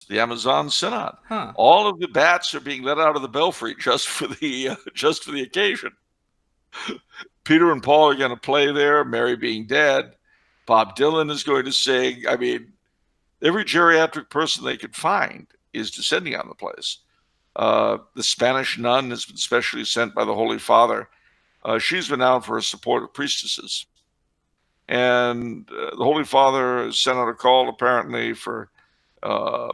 the Amazon Synod. Huh. All of the bats are being let out of the belfry just for the occasion. Peter and Paul are going to play there, Mary being dead. Bob Dylan is going to sing. I mean, every geriatric person they could find is descending on the place. The Spanish nun has been specially sent by the Holy Father. She's been out for her support of priestesses. And the Holy Father has sent out a call apparently for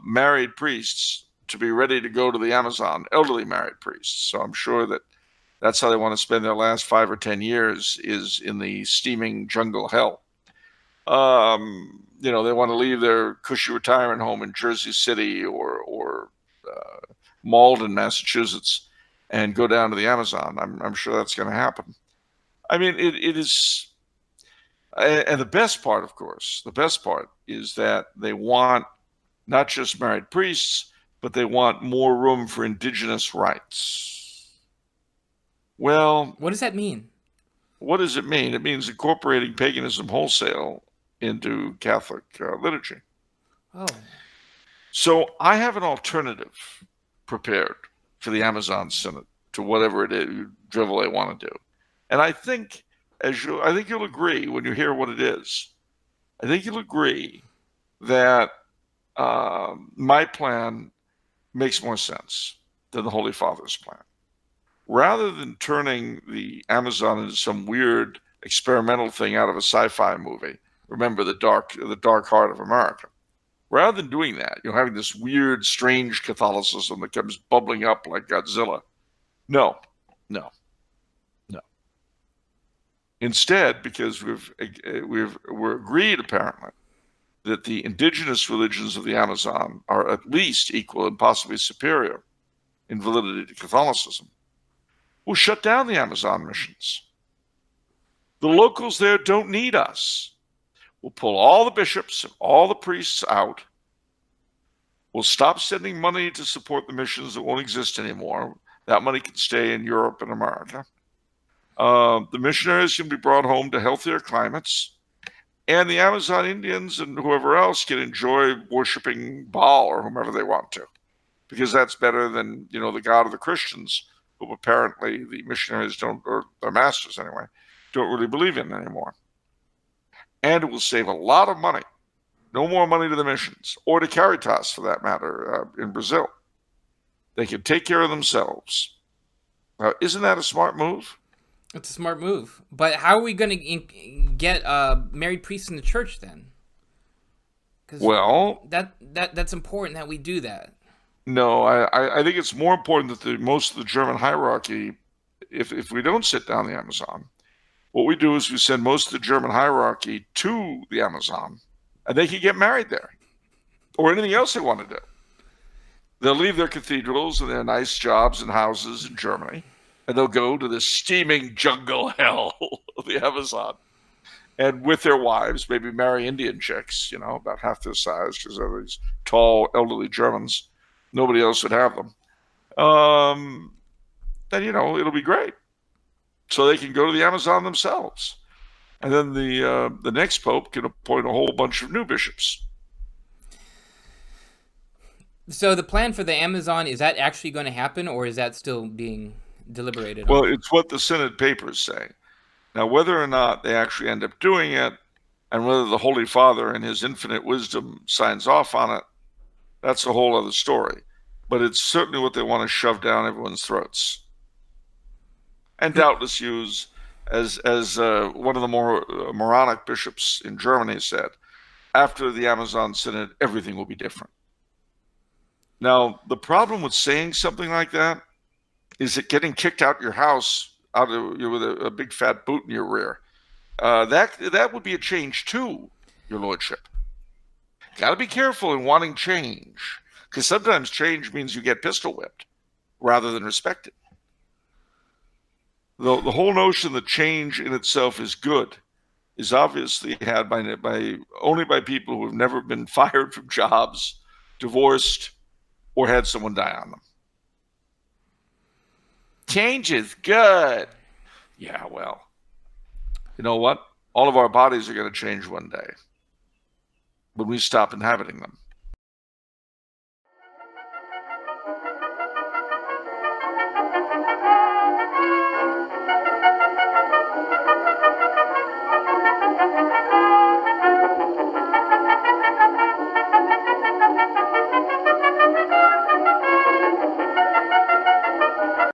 married priests to be ready to go to the Amazon, elderly married priests. So I'm sure that that's how they want to spend their last 5 or 10 years, is in the steaming jungle hell. They want to leave their cushy retirement home in Jersey City or Malden, Massachusetts, and go down to the Amazon. I'm sure that's going to happen. I mean, it is, and the best part, of course, is that they want not just married priests, but they want more room for indigenous rights. Well, What does that mean? what does it mean? It means incorporating paganism wholesale into Catholic liturgy. Oh. So I have an alternative prepared for the Amazon Synod to whatever it is, drivel they want to do. And I think you'll agree when you hear what it is. I think you'll agree that my plan makes more sense than the Holy Father's plan. Rather than turning the Amazon into some weird experimental thing out of a sci-fi movie, remember the dark heart of America. Rather than doing that, having this weird, strange Catholicism that comes bubbling up like Godzilla. No. Instead, because we're agreed apparently that the indigenous religions of the Amazon are at least equal and possibly superior in validity to Catholicism, we'll shut down the Amazon missions. The locals there don't need us. We'll pull all the bishops and all the priests out. We'll stop sending money to support the missions that won't exist anymore. That money can stay in Europe and America. The missionaries can be brought home to healthier climates. And the Amazon Indians and whoever else can enjoy worshiping Baal or whomever they want to, because that's better than, the God of the Christians, who apparently the missionaries don't, or their masters anyway, don't really believe in anymore. And it will save a lot of money. No more money to the missions, or to Caritas for that matter, in Brazil. They can take care of themselves. Isn't that a smart move? It's a smart move. But how are we going to get married priests in the church then? Well, that's important that we do that. No, I think it's more important that most of the German hierarchy, if we don't sit down the Amazon, what we do is we send most of the German hierarchy to the Amazon, and they can get married there, or anything else they want to do. They'll leave their cathedrals and their nice jobs and houses in Germany, and they'll go to the steaming jungle hell of the Amazon, and with their wives, maybe marry Indian chicks, about half their size, because they're these tall, elderly Germans. Nobody else would have them. Then, it'll be great. So they can go to the Amazon themselves. And then the next pope can appoint a whole bunch of new bishops. So the plan for the Amazon, is that actually going to happen, or is that still being deliberated Well, on? it's what the Synod papers say. Now, whether or not they actually end up doing it, and whether the Holy Father in his infinite wisdom signs off on it, that's a whole other story. But it's certainly what they want to shove down everyone's throats. And doubtless use, as one of the more moronic bishops in Germany said, after the Amazon Synod, everything will be different. Now, the problem with saying something like that is that getting kicked out your house with a big fat boot in your rear. That would be a change too, your lordship. Got to be careful in wanting change, because sometimes change means you get pistol whipped rather than respected. The whole notion that change in itself is good is obviously had only by people who have never been fired from jobs, divorced, or had someone die on them. Change is good. Yeah, well, you know what? All of our bodies are going to change one day when we stop inhabiting them.